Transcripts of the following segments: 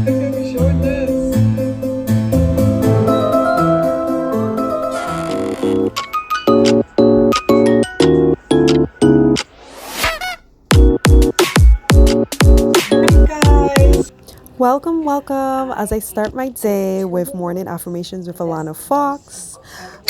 be showing this. Welcome, welcome as I start my day with morning affirmations with Alana Fox.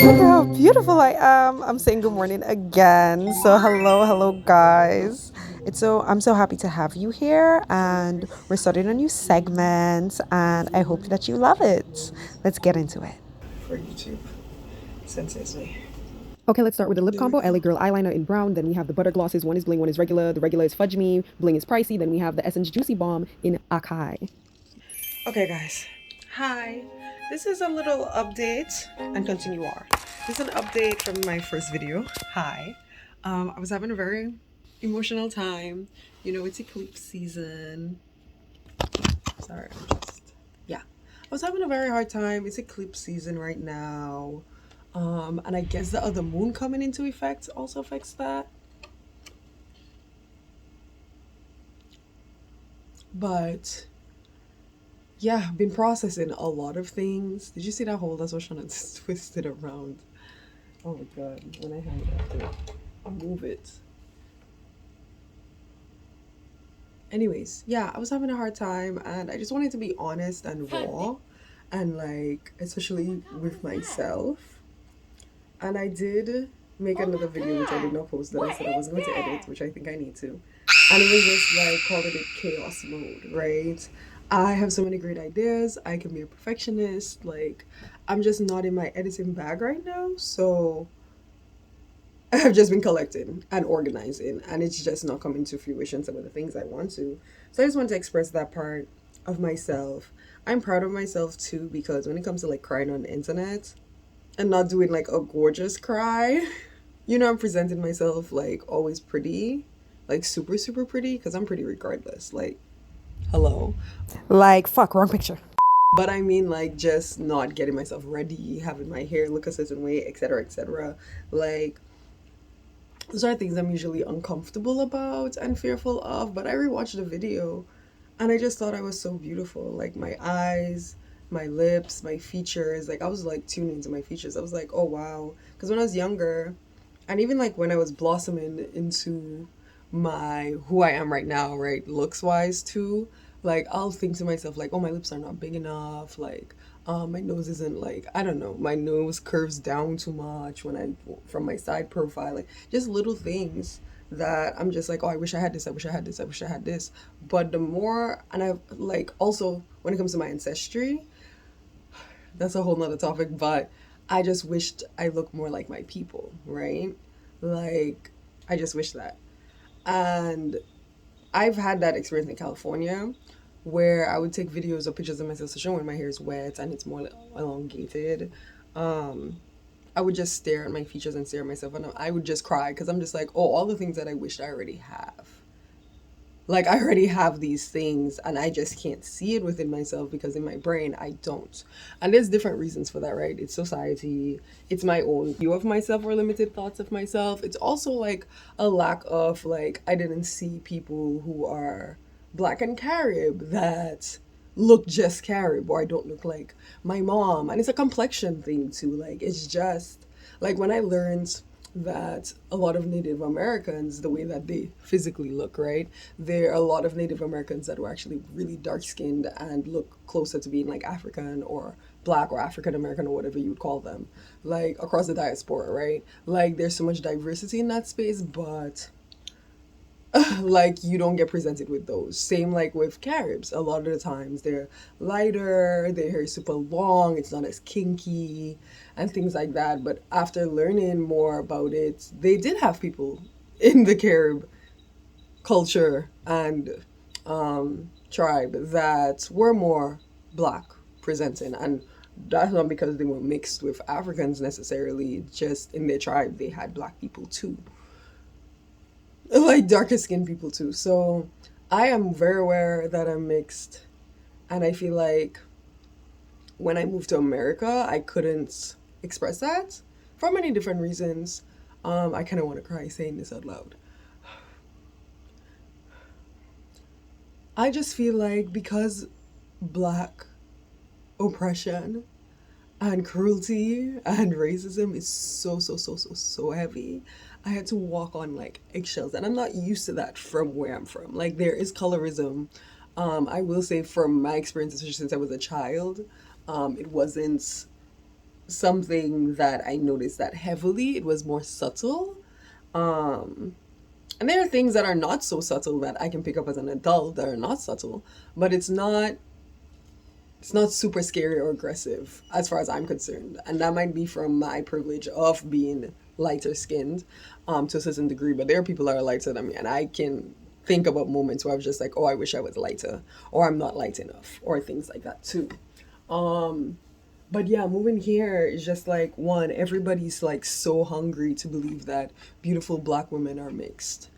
Look at how beautiful I am. I'm saying good morning again. So hello guys. I'm so happy to have you here, and we're starting a new segment, and I hope that you love it. Let's get into it. For YouTube. Censors me. Okay, let's start with the lip combo. LA Girl eyeliner in brown. Then we have the butter glosses. One is bling, one is regular. The regular is Fudge Me. Bling is pricey. Then we have the Essence Juicy Bomb in Ahhhh. Okay, guys. Hi. This is a little update and continue on. This is an update from my first video. Hi. I was having a very emotional time. You know, it's eclipse season. Sorry, yeah. I was having a very hard time. It's eclipse season right now. And I guess the other moon coming into effect also affects that. But yeah, been processing a lot of things. Did you see that hole? That's what trying to twist it around. Oh my god, when I hang it up, I'll move it. Anyways, yeah, I was having a hard time and I just wanted to be honest and raw and like, especially with myself. And I did make another video which I did not post that I said I was going to edit, which I think I need to. And it was just like, calling it chaos mode, right? I have so many great ideas. I can be a perfectionist. Like, I'm just not in my editing bag right now. So I've just been collecting and organizing, and it's just not coming to fruition some of the things I want to. So I just want to express that part of myself. I'm proud of myself too, because when it comes to like crying on the internet and not doing like a gorgeous cry, you know, I'm presenting myself like always pretty, like super, super pretty, because I'm pretty regardless. Like, hello. Like, fuck, wrong picture. But I mean, like, just not getting myself ready, having my hair look a certain way, etc., etc. Like, those are things I'm usually uncomfortable about and fearful of. But I rewatched the video and I just thought I was so beautiful. Like, my eyes, my lips, my features. Like, I was like tuning into my features. I was like, oh wow. Because when I was younger, and even like when I was blossoming into my who I am right now, right, looks wise too, like I'll think to myself like, oh, my lips are not big enough, like my nose isn't, like, I don't know, my nose curves down too much when I from my side profile, like just little things that I'm just like, oh, I wish I had this, I wish I had this, I wish I had this. But the more, and I like also when it comes to my ancestry, that's a whole nother topic, but I just wished I looked more like my people, right? Like, I just wish that. And I've had that experience in California where I would take videos or pictures of myself to show when my hair is wet and it's more elongated. Um, I would just stare at my features and stare at myself, and I would just cry because I'm just like, oh, all the things that I wished I already have. Like, I already have these things and I just can't see it within myself because in my brain I don't. And there's different reasons for that, right? It's society, it's my own view of myself or limited thoughts of myself. It's also like a lack of, like, I didn't see people who are black and Carib that look just Carib, or I don't look like my mom. And it's a complexion thing too. Like, it's just like when I learned that a lot of Native Americans, the way that they physically look, right? There are a lot of Native Americans that were actually really dark skinned and look closer to being like African or black or African American or whatever you would call them, like across the diaspora, right? Like, there's so much diversity in that space, but like, you don't get presented with those. Same like with Caribs. A lot of the times they're lighter, their hair is super long, it's not as kinky and things like that. But after learning more about it, they did have people in the Carib culture and tribe that were more black presenting, and that's not because they were mixed with Africans necessarily. Just in their tribe they had black people too, like darker skinned people too. So I am very aware that I'm mixed, and I feel like when I moved to America, I couldn't express that for many different reasons. I kind of want to cry saying this out loud. I just feel like because Black oppression and cruelty and racism is so heavy. I had to walk on like eggshells, and I'm not used to that from where I'm from. Like there is colorism. I will say from my experience, especially since I was a child, it wasn't something that I noticed that heavily. It was more subtle. Um, and there are things that are not so subtle that I can pick up as an adult that are not subtle, but it's not super scary or aggressive as far as I'm concerned. And that might be from my privilege of being lighter skinned to a certain degree. But there are people that are lighter than me, and I can think about moments where I was just like, oh, I wish I was lighter, or I'm not light enough, or things like that too. Um, but yeah, moving here is just like one, everybody's like so hungry to believe that beautiful black women are mixed.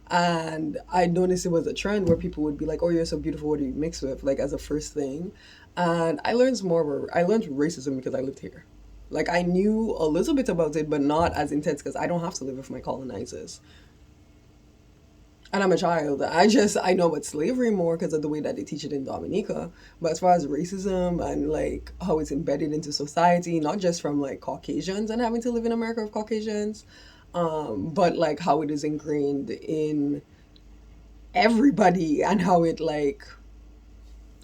And I noticed it was a trend where people would be like, "Oh, you're so beautiful. What do you mix with?" Like as a first thing, and I learned racism because I lived here. Like I knew a little bit about it, but not as intense because I don't have to live with my colonizers. And I'm a child. I know about slavery more because of the way that they teach it in Dominica. But as far as racism and like how it's embedded into society, not just from like Caucasians and having to live in America with Caucasians, but like how it is ingrained in everybody and how it like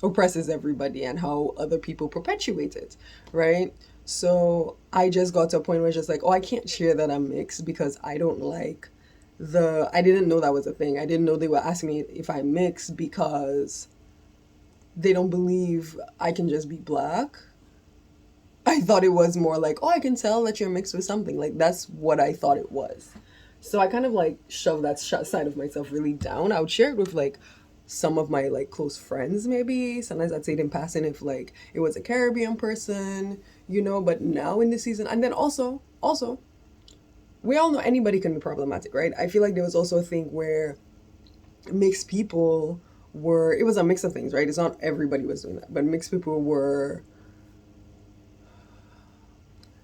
oppresses everybody and how other people perpetuate it, right? So I just got to a point where it's just like, oh, I can't share that I'm mixed because I don't like I didn't know that was a thing. I didn't know they were asking me if I'm mixed because they don't believe I can just be black. I thought it was more like, oh, I can tell that you're mixed with something. Like that's what I thought it was. So I kind of like shoved that side of myself really down. I would share it with like some of my like close friends maybe. Sometimes I'd say it in passing if like it was a Caribbean person, but now in this season and then also we all know anybody can be problematic, right? I feel like there was also a thing where mixed people it was a mix of things, right? It's not everybody was doing that, but mixed people were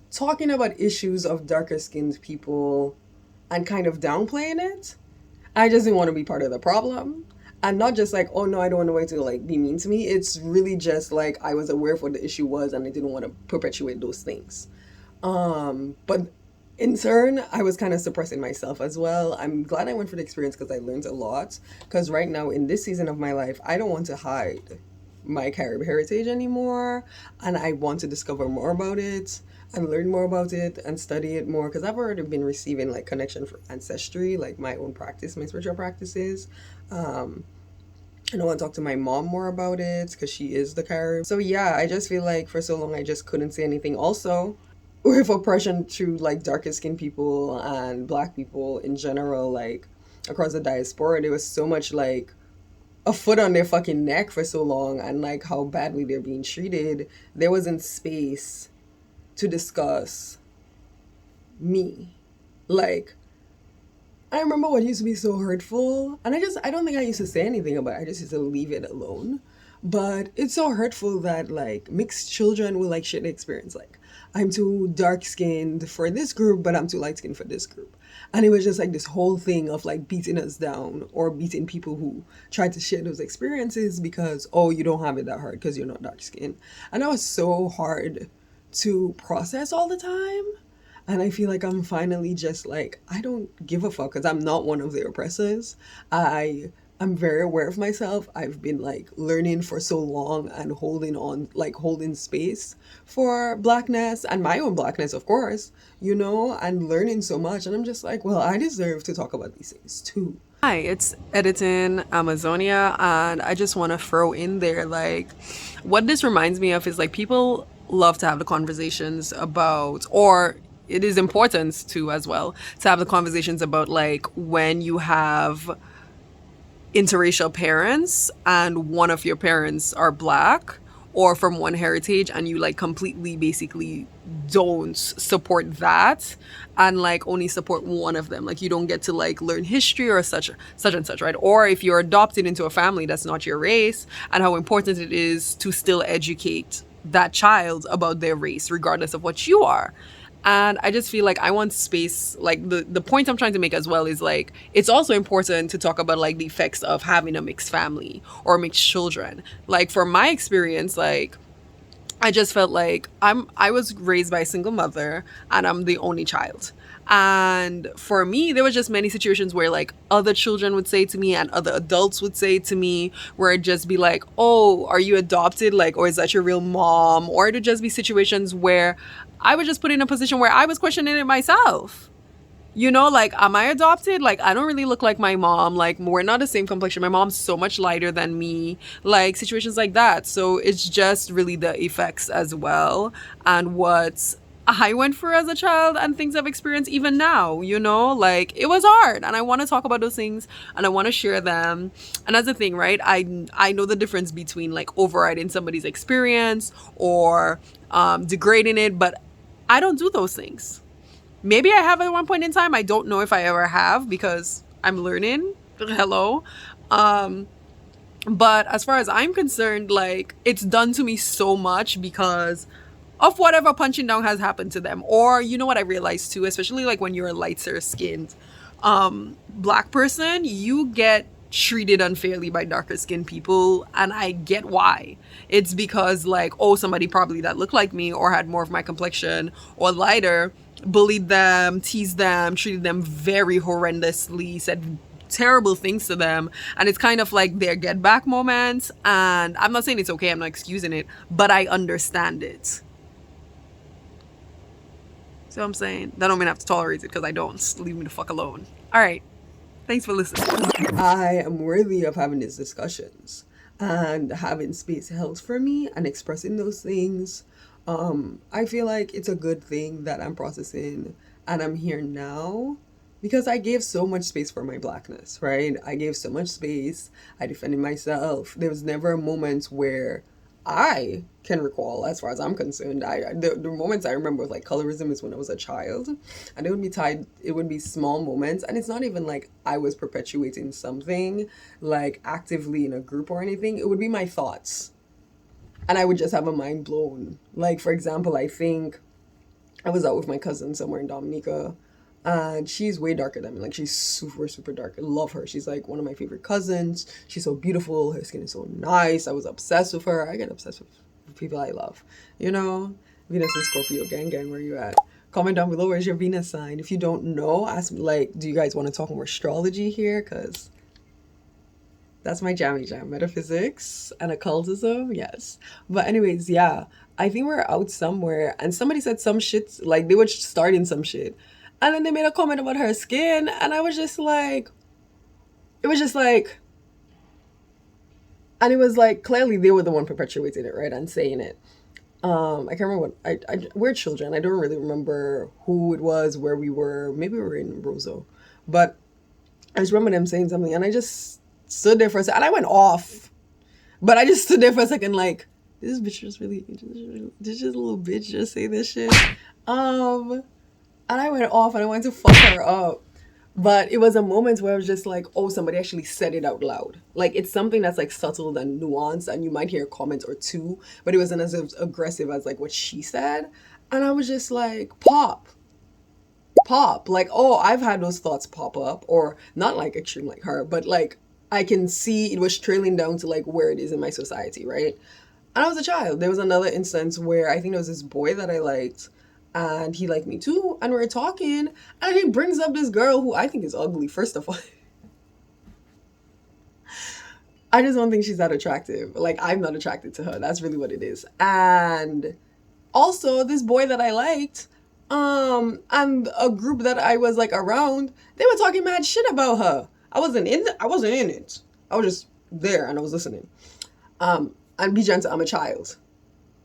talking about issues of darker skinned people and kind of downplaying it. I just didn't want to be part of the problem. And not just like, oh no, I don't want nobody to like be mean to me. It's really just like I was aware of what the issue was and I didn't want to perpetuate those things. But in turn, I was kind of suppressing myself as well. I'm glad I went for the experience because I learned a lot. Because right now, in this season of my life, I don't want to hide my Carib heritage anymore. And I want to discover more about it and learn more about it and study it more. Because I've already been receiving like connection for ancestry, like my own practice, my spiritual practices. Um, and I want to talk to my mom more about it because she is the Carib. So yeah, I just feel like for so long I just couldn't say anything. Also, with oppression to like darker skinned people and black people in general, like across the diaspora, there was so much like a foot on their fucking neck for so long and like how badly they're being treated. There wasn't space to discuss me. Like, I remember what used to be so hurtful, and I don't think I used to say anything about it. I just used to leave it alone. But it's so hurtful that like mixed children will like share the experience. Like, I'm too dark skinned for this group, but I'm too light skinned for this group. And it was just like this whole thing of like beating us down or beating people who tried to share those experiences because, oh, you don't have it that hard because you're not dark skinned. And that was so hard to process all the time. And I feel like I'm finally just like, I don't give a fuck because I'm not one of the oppressors. I'm very aware of myself. I've been like learning for so long and holding on, like holding space for blackness and my own blackness, of course, and learning so much. And I'm just like, well, I deserve to talk about these things too. Hi, it's Editing Amazonia, and I just want to throw in there like what this reminds me of is like people love to have the conversations about, or it is important to as well, to have the conversations about like when you have interracial parents and one of your parents are black or from one heritage and you like completely basically don't support that and like only support one of them, like you don't get to like learn history or such and such, right? Or if you're adopted into a family that's not your race, and how important it is to still educate that child about their race regardless of what you are. And I just feel like I want space. Like the point I'm trying to make as well is like it's also important to talk about like the effects of having a mixed family or mixed children. Like for my experience, like I just felt like I was raised by a single mother and I'm the only child. And for me, there was just many situations where like other children would say to me and other adults would say to me where it'd just be like, "Oh, are you adopted? Like, or is that your real mom?" Or it'd just be situations where I was just put in a position where I was questioning it myself. You know, like, am I adopted? Like, I don't really look like my mom. Like, we're not the same complexion. My mom's so much lighter than me. Like, situations like that. So it's just really the effects as well. And what I went through as a child and things I've experienced even now, you know? Like, it was hard. And I want to talk about those things and I want to share them. And that's the thing, right? I know the difference between, like, overriding somebody's experience or degrading it. But I don't do those things. Maybe I have at one point in time. I don't know if I ever have because I'm learning. Hello. Um, but as far as I'm concerned, like it's done to me so much because of whatever punching down has happened to them. Or you know what I realized too, especially like when you're a lighter skinned black person, you get treated unfairly by darker skinned people, and I get why. It's because like, oh, somebody probably that looked like me or had more of my complexion or lighter bullied them, teased them, treated them very horrendously, said terrible things to them, and it's kind of like their get back moment. And I'm not saying it's okay, I'm not excusing it, but I understand it. So I'm saying that don't mean I have to tolerate it because I don't. Leave me the fuck alone. All right. Thanks for listening. I am worthy of having these discussions and having space held for me and expressing those things. I feel like it's a good thing that I'm processing and I'm here now because I gave so much space for my blackness, right? I gave so much space. I defended myself. There was never a moment where I can recall, as far as I'm concerned, the moments I remember with like colorism is when I was a child, and it would be tied. It would be small moments, and it's not even like I was perpetuating something like actively in a group or anything. It would be my thoughts, and I would just have a mind blown. Like for example, I think I was out with my cousin somewhere in Dominica, and she's way darker than me. Like she's super, super dark. I love her. She's like one of my favorite cousins. She's so beautiful. Her skin is so nice. I was obsessed with her. I get obsessed with people I love. You know, Venus and Scorpio, gang, where you at? Comment down below. Where's your Venus sign? If you don't know, ask me. Like, do you guys want to talk more astrology here? Cause that's my jam, metaphysics and occultism, yes. But anyways, yeah, I think we're out somewhere and somebody said some shit, like they were starting some shit. And then they made a comment about her skin and I was just like, it was just like, and it was like, clearly they were the one perpetuating it, right? And saying it. I can't remember we're children. I don't really remember who it was, where we were. Maybe we were in Roseau. But I just remember them saying something and I just stood there for a second and I went off. But I just stood there for a second like, this bitch just really, this just a little bitch just say this shit. And I went off and I wanted to fuck her up. But it was a moment where I was just like, oh, somebody actually said it out loud. Like, it's something that's, like, subtle and nuanced, and you might hear a comment or two, but it wasn't as aggressive as, like, what she said. And I was just like, pop. Like, oh, I've had those thoughts pop up, or not, like, extreme like her, but, like, I can see it was trailing down to, like, where it is in my society, right? And I was a child. There was another instance where I think there was this boy that I liked, and he liked me too, and we were talking, and he brings up this girl who I think is ugly, first of all. I just don't think she's that attractive. Like, I'm not attracted to her. That's really what it is. And also, this boy that I liked, and a group that I was, like, around, they were talking mad shit about her. I wasn't in it. I was just there, and I was listening. And be gentle, I'm a child.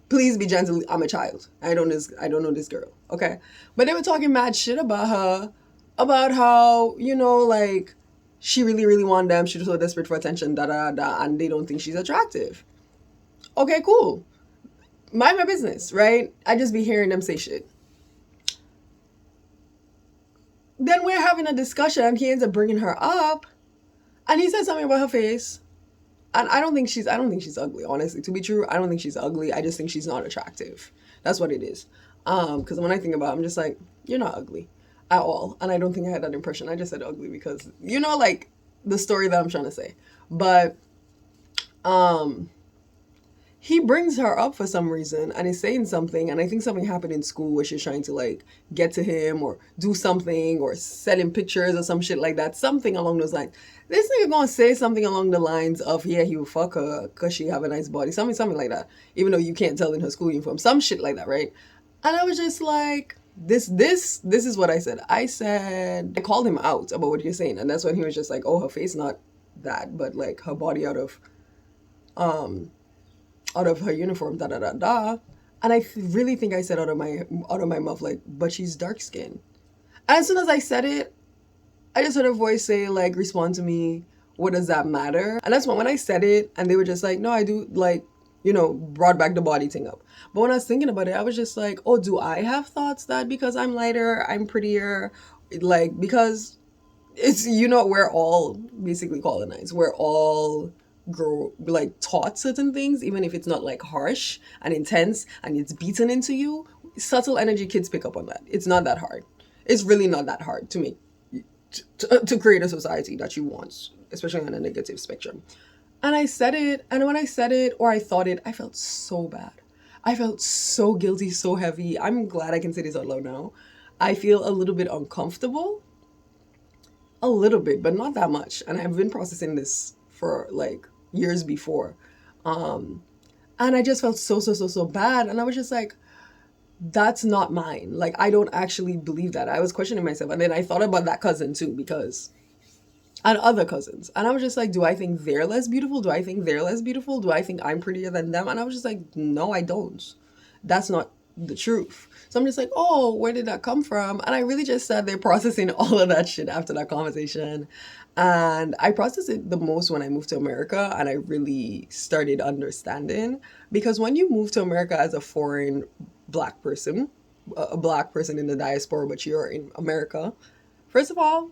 Please be gentle, I'm a child. I don't know this girl, okay? But they were talking mad shit about her, about how, you know, like, she really, really wanted them, she was so desperate for attention, and they don't think she's attractive. Okay, cool. Mind my business, right? I just be hearing them say shit. Then we're having a discussion, and he ends up bringing her up, and he said something about her face. And I don't think she's ugly, honestly. To be true, I don't think she's ugly. I just think she's not attractive. That's what it is. Because when I think about it, I'm just like, you're not ugly at all. And I don't think I had that impression. I just said ugly because, like the story that I'm trying to say. But um he brings her up for some reason and is saying something, and I think something happened in school where she's trying to like get to him or do something or send him pictures or some shit like that, something along those lines. This nigga gonna say something along the lines of, yeah, he will fuck her because she have a nice body, something like that, even though you can't tell in her school uniform, some shit like that, right? And I was just like, this is what I called him out about what you're saying, and that's when he was just like, oh, her face not that, but like her body um out of her uniform, da da da da. And really think I said out of my mouth, like, but she's dark skinned. As soon as I said it, I just heard a voice say, like, respond to me. What does that matter? And that's when I said it, and they were just like, no, I do, like, brought back the body thing up. But when I was thinking about it, I was just like, oh, do I have thoughts that because I'm lighter, I'm prettier? Like, because it's, we're all basically colonized. We're all grow like taught certain things, even if it's not like harsh and intense and it's beaten into you. Subtle energy, kids pick up on that. It's not that hard. It's really not that hard to make to create a society that you want, especially on a negative spectrum. And I said it, and when I said it or I thought it, I felt so bad. I felt so guilty, so heavy. I'm glad I can say this out loud now. I feel a little bit uncomfortable, a little bit, but not that much. And I've been processing this for like years before. Um, and I just felt so, so, so, so bad. And I was just like, that's not mine. Like, I don't actually believe that. I was questioning myself. And then I thought about that cousin too, because, and other cousins. And I was just like, do I think they're less beautiful? Do I think they're less beautiful? Do I think I'm prettier than them? And I was just like, no, I don't. That's not the truth. So I'm just like, oh, where did that come from? And I really just sat there processing all of that shit after that conversation. And I processed it the most when I moved to America and I really started understanding. Because when you move to America as a foreign black person, a black person in the diaspora, but you're in America, first of all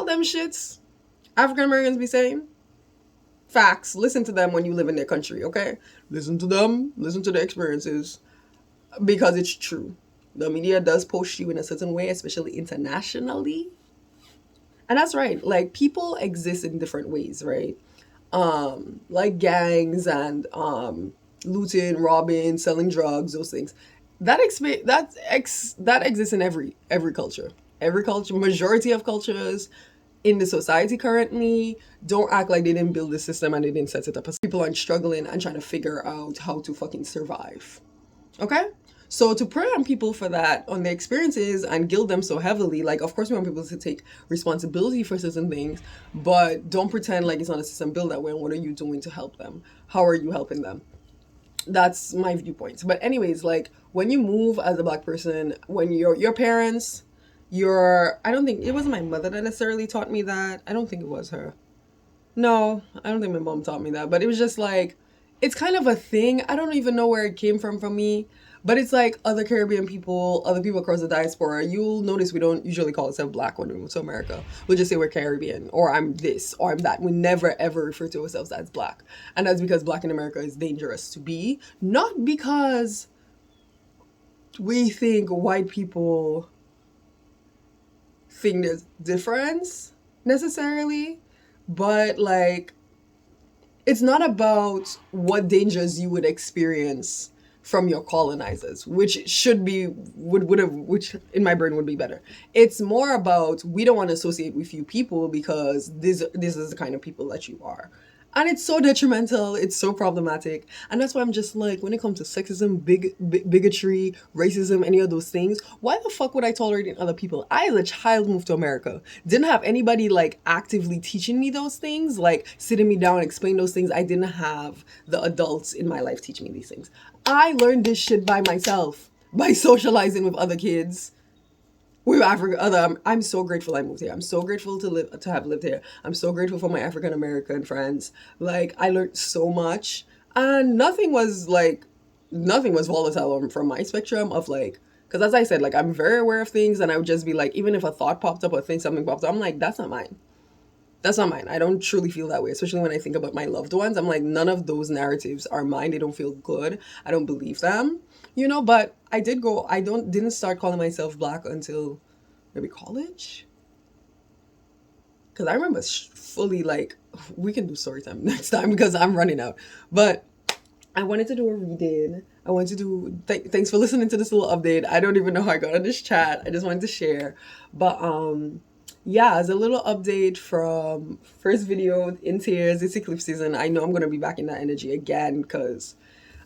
them shits African Americans be saying, facts, listen to them when you live in their country, okay? Listen to them, listen to their experiences, because it's true. The media does post you in a certain way, especially internationally. And that's right. Like, people exist in different ways, right? Like gangs and looting, robbing, selling drugs, those things. That exists in every culture. Every culture, majority of cultures in the society currently don't act like they didn't build the system and they didn't set it up. People aren't struggling and trying to figure out how to fucking survive. Okay? So to prey on people for that, on their experiences and guilt them so heavily, like, of course we want people to take responsibility for certain things, but don't pretend like it's not a system built that way. And what are you doing to help them? How are you helping them? That's my viewpoint. But anyways, like, when you move as a black person, when your parents, I don't think it wasn't my mother that necessarily taught me that. I don't think it was her. No, I don't think my mom taught me that, but it was just like, it's kind of a thing. I don't even know where it came from me, but it's like other Caribbean people, other people across the diaspora. You'll notice we don't usually call ourselves black when we move to America. We'll just say we're Caribbean, or I'm this, or I'm that. We never ever refer to ourselves as black. And that's because black in America is dangerous to be, not because we think white people think there's difference necessarily, but like, it's not about what dangers you would experience from your colonizers, which should be would have, which in my brain would be better. It's more about, we don't want to associate with you people because this is the kind of people that you are. And it's so detrimental, it's so problematic. And that's why I'm just like, when it comes to sexism, bigotry, racism, any of those things, why the fuck would I tolerate it in other people? I, as a child, moved to America. Didn't have anybody like actively teaching me those things, like sitting me down and explain those things. I didn't have the adults in my life teaching me these things. I learned this shit by myself, by socializing with other kids. With Africa, I'm so grateful I moved here. I'm so grateful to have lived here. I'm so grateful for my African American friends. Like, I learned so much, and nothing was volatile from my spectrum of like, because as I said, like, I'm very aware of things, and I would just be like, even if a thought popped up or something popped up, I'm like, that's not mine. That's not mine. I don't truly feel that way, especially when I think about my loved ones. I'm like, none of those narratives are mine. They don't feel good. I don't believe them, but I didn't start calling myself black until maybe college. Because I remember fully, like, we can do story time next time because I'm running out. But I wanted to do a reading. I wanted to do, thanks for listening to this little update. I don't even know how I got on this chat. I just wanted to share. But, yeah, as a little update from first video in tears, it's eclipse season. I know I'm going to be back in that energy again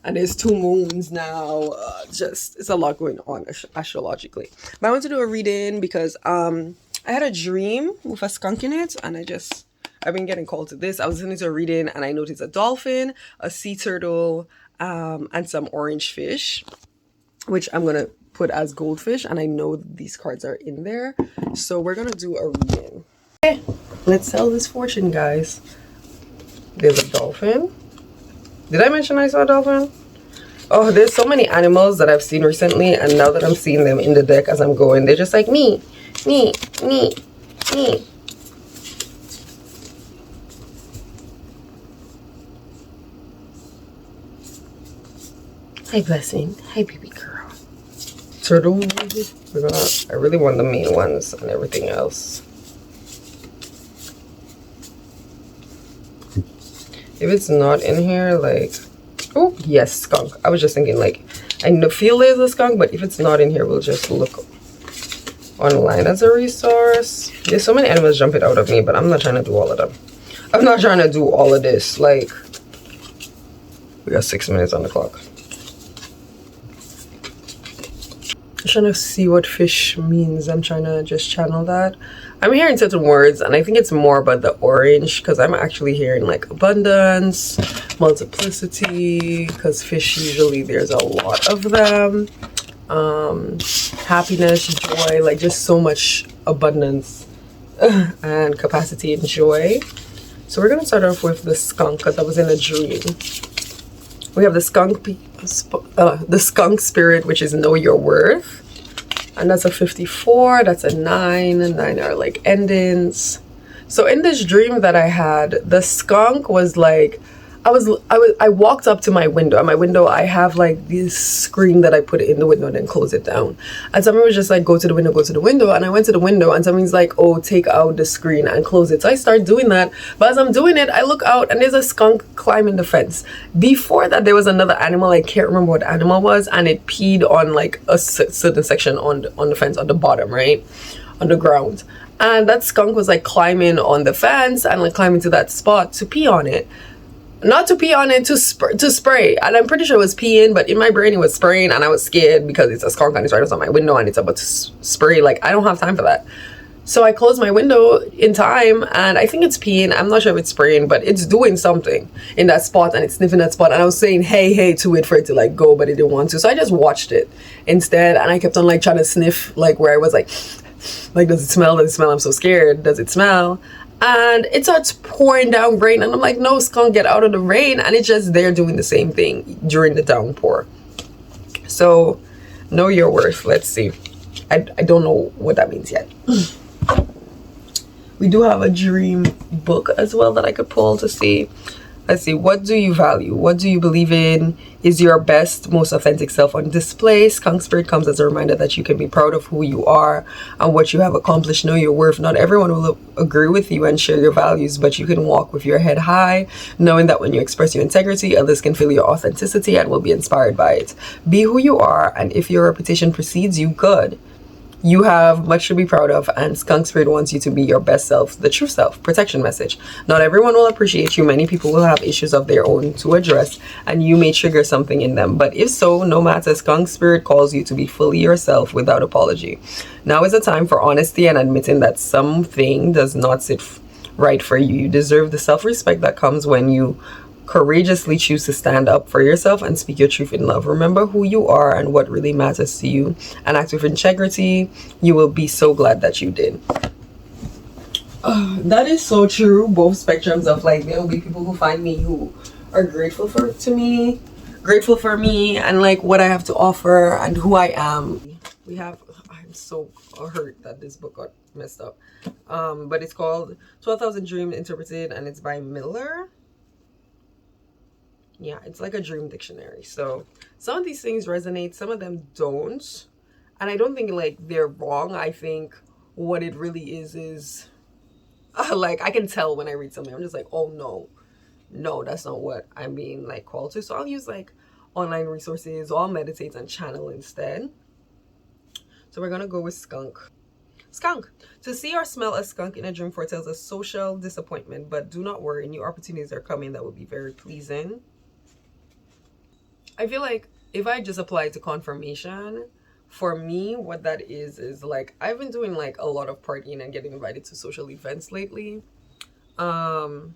and there's 2 moons now. Just, it's a lot going on astrologically. But I want to do a reading because I had a dream with a skunk in it, and I've been getting called to this. I was listening to a reading and I noticed a dolphin, a sea turtle, and some orange fish, which I'm gonna put as goldfish, and I know these cards are in there. So we're gonna do a reading. Okay, let's tell this fortune, guys. There's a dolphin. Did I mention I saw a dolphin? Oh, there's so many animals that I've seen recently, and now that I'm seeing them in the deck as I'm going, they're just like me. Hi, Blessing. Hi, baby girl. Turtle. I really want the main ones and everything else. If it's not in here, like, oh yes, skunk. I was just thinking, like, I feel there's a skunk, but if it's not in here, we'll just look online as a resource. There's so many animals jumping out of me, but I'm not trying to do all of them. I'm not trying to do all of this. Like, we got 6 minutes on the clock. I'm trying to see what fish means. I'm trying to just channel that. I'm hearing certain words, and I think it's more about the orange, because I'm actually hearing like abundance, multiplicity, because fish usually there's a lot of them. Happiness, joy, like just so much abundance and capacity and joy. So we're gonna start off with the skunk, because I was in a dream. We have the skunk spirit, which is know your worth, and that's a 54. That's a 9. 9 are like endings. So in this dream that I had, the skunk was like, I walked up to my window. At my window, I have like this screen that I put in the window and then close it down. And someone was just like, go to the window. And I went to the window, and someone's like, oh, take out the screen and close it. So I start doing that. But as I'm doing it, I look out and there's a skunk climbing the fence. Before that, there was another animal. I can't remember what animal was, and it peed on like a certain section on the fence, on the bottom, right? On the ground. And that skunk was like climbing on the fence and like climbing to that spot to pee on it. Not to pee on it, to spray. And I'm pretty sure it was peeing, but in my brain it was spraying, and I was scared because it's a skunk and it's right outside my window and it's about to spray. Like, I don't have time for that. So I closed my window in time, and I think it's peeing. I'm not sure if it's spraying, but it's doing something in that spot, and it's sniffing that spot. And I was saying hey to it for it to like go, but it didn't want to. So I just watched it instead, and I kept on like trying to sniff, like where I was like does it smell? Does it smell? I'm so scared. Does it smell? And it starts pouring down rain, and I'm like, no, skunk, get out of the rain. And it's just there doing the same thing during the downpour. So know your worth. Let's see. I don't know what that means yet. We do have a dream book as well that I could pull to see. Let's see. What do you value? What do you believe in? Is your best, most authentic self on display? Skunk spirit comes as a reminder that you can be proud of who you are and what you have accomplished. Know your worth. Not everyone will agree with you and share your values, but you can walk with your head high, knowing that when you express your integrity, others can feel your authenticity and will be inspired by it. Be who you are, and if your reputation precedes you, good. You have much to be proud of, and Skunk Spirit wants you to be your best self, the true self. Protection message. Not everyone will appreciate you. Many people will have issues of their own to address, and you may trigger something in them. But if so, no matter, Skunk Spirit calls you to be fully yourself without apology. Now is the time for honesty and admitting that something does not sit right for you. You deserve the self-respect that comes when you courageously choose to stand up for yourself and speak your truth in love. Remember who you are and what really matters to you, and act with integrity. You will be so glad that you did. That is so true. Both spectrums of like, there will be people who find me who are grateful for me and like what I have to offer and who I am. I'm so hurt that this book got messed up. But it's called 12,000 Dreams Interpreted, and it's by Miller. Yeah, it's like a dream dictionary. So some of these things resonate, some of them don't. And I don't think like they're wrong. I think what it really is like I can tell when I read something. I'm just like, oh no, that's not what I'm being like called to. So I'll use like online resources, or I'll meditate and channel instead. So we're gonna go with skunk. Skunk. To see or smell a skunk in a dream foretells a social disappointment, but do not worry, new opportunities are coming that will be very pleasing. I feel like if I just apply to confirmation, for me, what that is like I've been doing like a lot of partying and getting invited to social events lately. And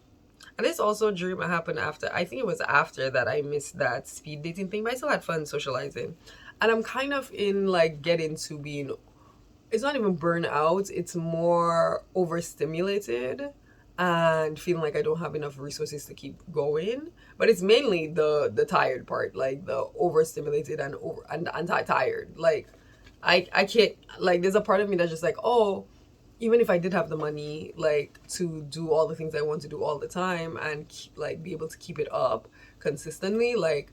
this also dream happened after, I think it was after that I missed that speed dating thing, but I still had fun socializing. And I'm kind of in like getting to being, it's not even burnout, it's more overstimulated and feeling like I don't have enough resources to keep going. But it's mainly the tired part, like the overstimulated and anti-tired. Like I can't, like there's a part of me that's just like, oh, even if I did have the money like to do all the things I want to do all the time and like be able to keep it up consistently, like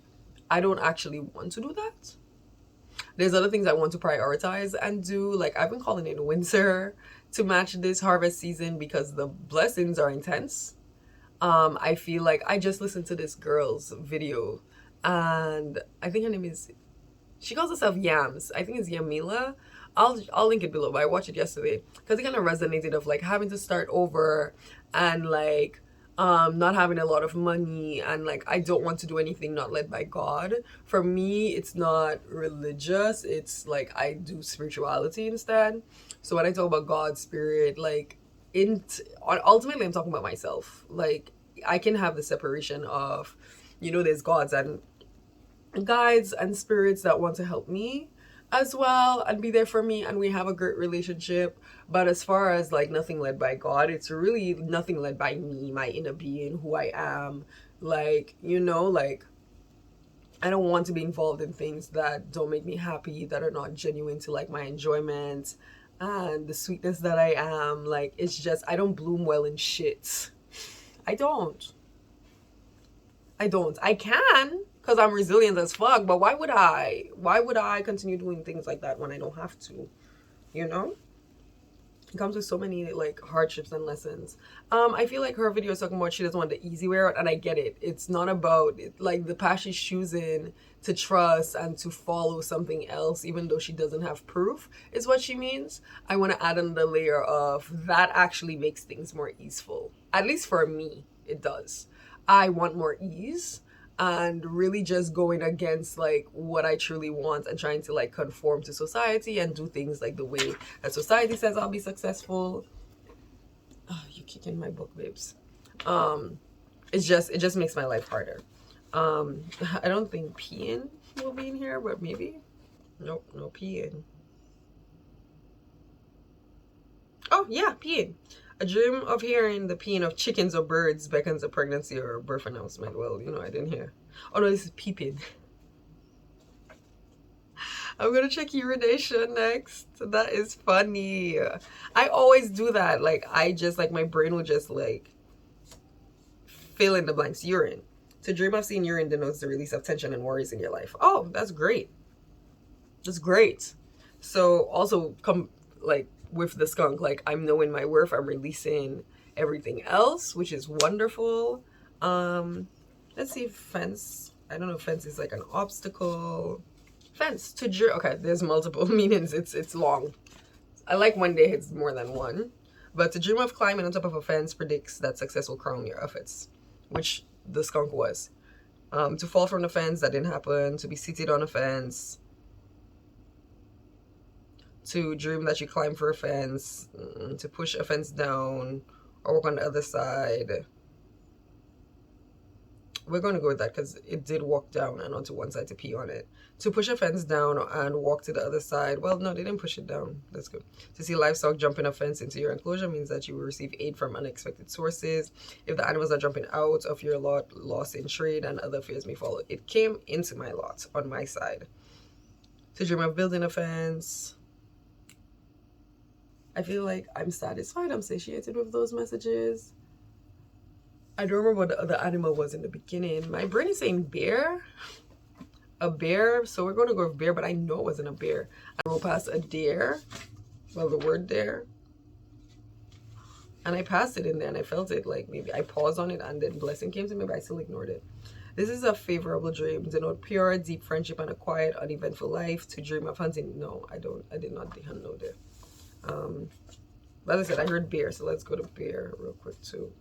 I don't actually want to do that. There's other things I want to prioritize and do. Like I've been calling it winter to match this harvest season because the blessings are intense. I feel like I just listened to this girl's video, and I think her name is, she calls herself Yams. I think it's Yamilah. I'll link it below, but I watched it yesterday because it kind of resonated of like having to start over and like not having a lot of money, and like I don't want to do anything not led by God. For me, it's not religious, it's like I do spirituality instead. So when I talk about God, spirit, like in ultimately I'm talking about myself. Like I can have the separation of, you know, there's gods and guides and spirits that want to help me as well and be there for me, and we have a great relationship. But as far as like nothing led by God, it's really nothing led by me, my inner being, who I am. Like, you know, like I don't want to be involved in things that don't make me happy, that are not genuine to like my enjoyment and the sweetness that I am. Like it's just I don't bloom well in shit. I don't. I can, because I'm resilient as fuck, but why would I? Why would I continue doing things like that when I don't have to? You know? It comes with so many like hardships and lessons. I feel like her video is talking about she doesn't want the easy way out, and I get it. It's not about it, like the path she's choosing to trust and to follow something else, even though she doesn't have proof, is what she means. I want to add another layer of that actually makes things more easeful. At least for me, it does. I want more ease, and really just going against like what I truly want and trying to like conform to society and do things like the way that society says I'll be successful. Oh, you kicking my book, babes. It just makes my life harder. I don't think peeing will be in here, but maybe. Nope, no peeing. Oh yeah, peeing. A dream of hearing the peeing of chickens or birds beckons a pregnancy or a birth announcement. Well, you know, I didn't hear. Oh no, this is peeping. I'm gonna check urination next. That is funny. I always do that. Like, I just, like, my brain will just, like, fill in the blanks. Urine. To dream of seeing urine denotes the release of tension and worries in your life. Oh, that's great. That's great. So, also, come, like, with the skunk, like I'm knowing my worth, I'm releasing everything else, which is wonderful. Let's see, fence. I don't know if fence is like an obstacle. Fence to dream. Okay, there's multiple meanings. It's long. I like when they hit more than one. But to dream of climbing on top of a fence predicts that success will crown your efforts, which the skunk was. To fall from the fence, that didn't happen. To be seated on a fence. To dream that you climb for a fence, to push a fence down or walk on the other side. We're going to go with that because it did walk down and onto one side to pee on it. To push a fence down and walk to the other side. Well, no, they didn't push it down. That's good. To see livestock jumping a fence into your enclosure means that you will receive aid from unexpected sources. If the animals are jumping out of your lot, loss in trade and other fears may follow. It came into my lot on my side. To dream of building a fence. I feel like I'm satisfied, I'm satiated with those messages. I don't remember what the other animal was in the beginning. My brain is saying bear. A bear. So we're going to go with bear, but I know it wasn't a bear. I rolled past a dare. Well, the word dare. And I passed it in there and I felt it. Like maybe I paused on it and then blessing came to me, but I still ignored it. This is a favorable dream. Denote pure, deep friendship and a quiet, uneventful life. To dream of hunting. No, I don't. I did not know there. But as I said, I heard bear. So let's go to bear real quick too.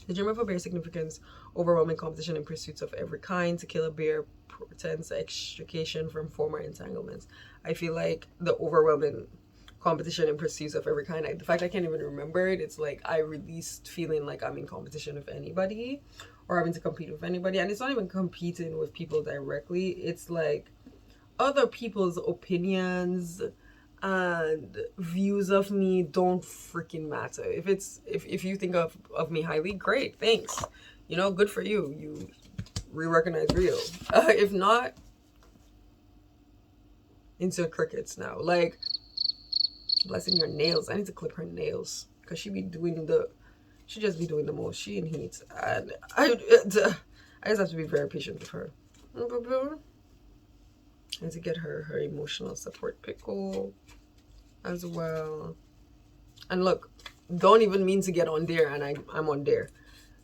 The dream of a bear significance, overwhelming competition in pursuits of every kind. To kill a bear portends extrication from former entanglements. I feel like the overwhelming competition in pursuits of every kind, the fact I can't even remember it, it's like I released feeling like I'm in competition with anybody or having to compete with anybody. And it's not even competing with people directly. It's like other people's opinions and views of me don't freaking matter. If you think of me highly, great, thanks, you know, good for you, you re-recognize real. If not, into crickets now. Like, blessing your nails, I need to clip her nails because she just be doing the most. She in heat, and I just have to be very patient with her. And to get her emotional support pickle as well. And look, don't even mean to get on there, and I'm on there.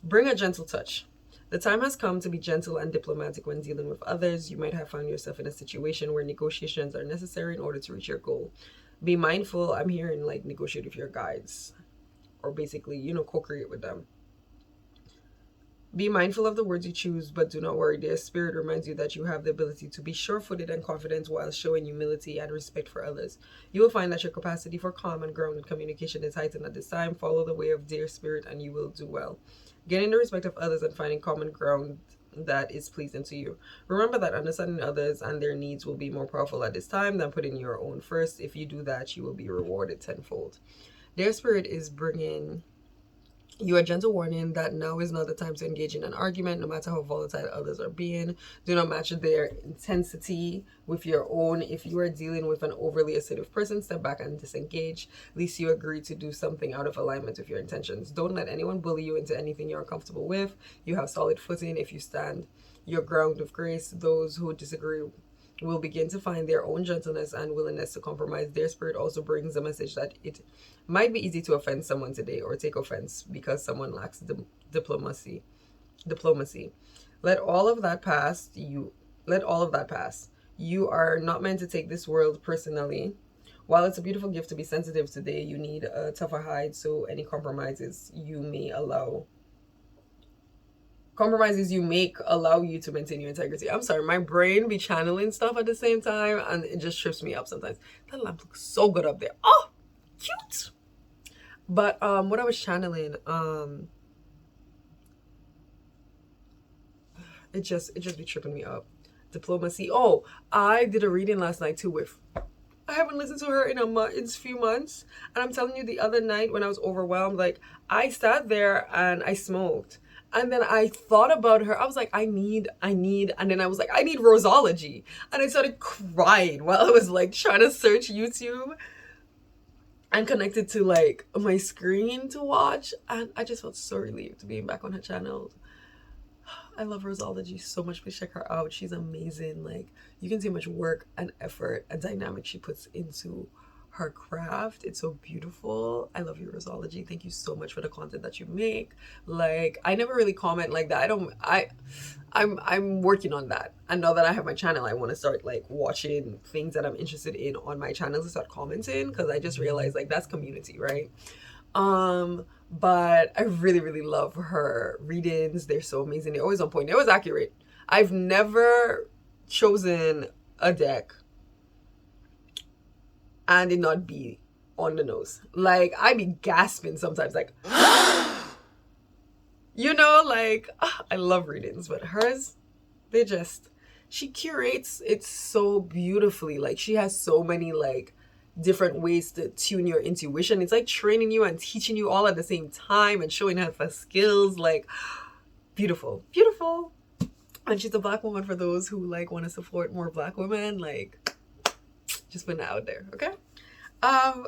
Bring a gentle touch. The time has come to be gentle and diplomatic when dealing with others. You might have found yourself in a situation where negotiations are necessary in order to reach your goal. Be mindful. I'm hearing like negotiate with your guides, or basically, you know, co-create with them. Be mindful of the words you choose, but do not worry. Their spirit reminds you that you have the ability to be sure-footed and confident while showing humility and respect for others. You will find that your capacity for calm and grounded communication is heightened at this time. Follow the way of their spirit and you will do well. Gaining the respect of others and finding common ground that is pleasing to you. Remember that understanding others and their needs will be more powerful at this time than putting your own first. If you do that, you will be rewarded tenfold. Their spirit is bringing you a gentle warning that now is not the time to engage in an argument, no matter how volatile others are being. Do not match their intensity with your own. If you are dealing with an overly assertive person, step back and disengage. At least you agree to do something out of alignment with your intentions. Don't let anyone bully you into anything you're uncomfortable with. You have solid footing if you stand your ground with grace. Those who disagree will begin to find their own gentleness and willingness to compromise. Their spirit also brings a message that it might be easy to offend someone today or take offense because someone lacks diplomacy. Let all of that pass. You are not meant to take this world personally. While it's a beautiful gift to be sensitive today, you need a tougher hide, so any compromises you make allow you to maintain your integrity. I'm sorry, my brain be channeling stuff at the same time and it just trips me up sometimes. That lamp looks so good up there. Oh, cute. But what I was channeling, it just be tripping me up. Diplomacy. Oh, I did a reading last night too with, I haven't listened to her in a few months, and I'm telling you, the other night when I was overwhelmed, like I sat there and I smoked. And then I thought about her. I was like, I need, and then I was like, I need Rosology. And I started crying while I was like trying to search YouTube and connected to like my screen to watch. And I just felt so relieved being back on her channel. I love Rosology so much. Please check her out. She's amazing. Like, you can see how much work and effort and dynamic she puts into her craft. It's so beautiful. I love you, Rosology. Thank you so much for the content that you make. Like, I never really comment like that. I'm working on that. And now that I have my channel, I want to start like watching things that I'm interested in on my channel to start commenting, because I just realized like that's community, right? But I really love her readings. They're so amazing. They're always on point. They're always accurate. I've never chosen a deck and it not be on the nose. Like, I be gasping sometimes, like, you know, like, I love readings, but hers, she curates it so beautifully. Like, she has so many like different ways to tune your intuition. It's like training you and teaching you all at the same time and showing her skills. Like, beautiful, beautiful. And she's a Black woman for those who like want to support more Black women. Like, just putting it out there. Okay,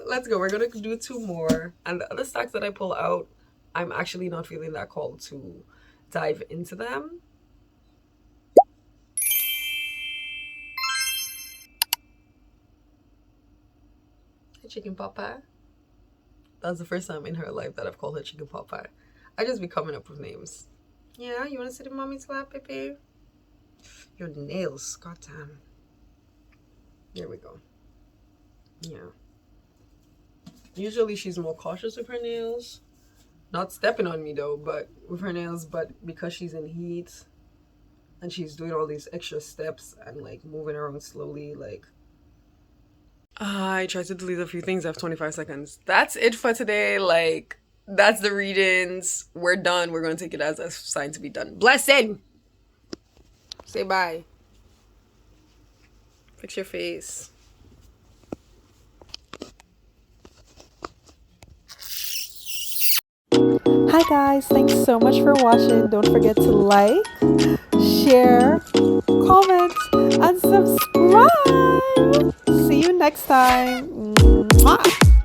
let's go. We're gonna do 2 more, and the other stacks that I pull out, I'm actually not feeling that called to dive into them. Hey, chicken pot pie. That's the first time in her life that I've called her chicken pot pie. I just be coming up with names. Yeah, you want to sit in mommy's lap, baby? Your nails, goddamn. There we go. Yeah. Usually she's more cautious with her nails. Not stepping on me though, but with her nails. But because she's in heat and she's doing all these extra steps and like moving around slowly, like. I tried to delete a few things. I have 25 seconds. That's it for today. Like, that's the readings. We're done. We're going to take it as a sign to be done. Blessed. Say bye. Fix your face. Hi guys, thanks so much for watching. Don't forget to like, share, comment, and subscribe. See you next time. Mwah.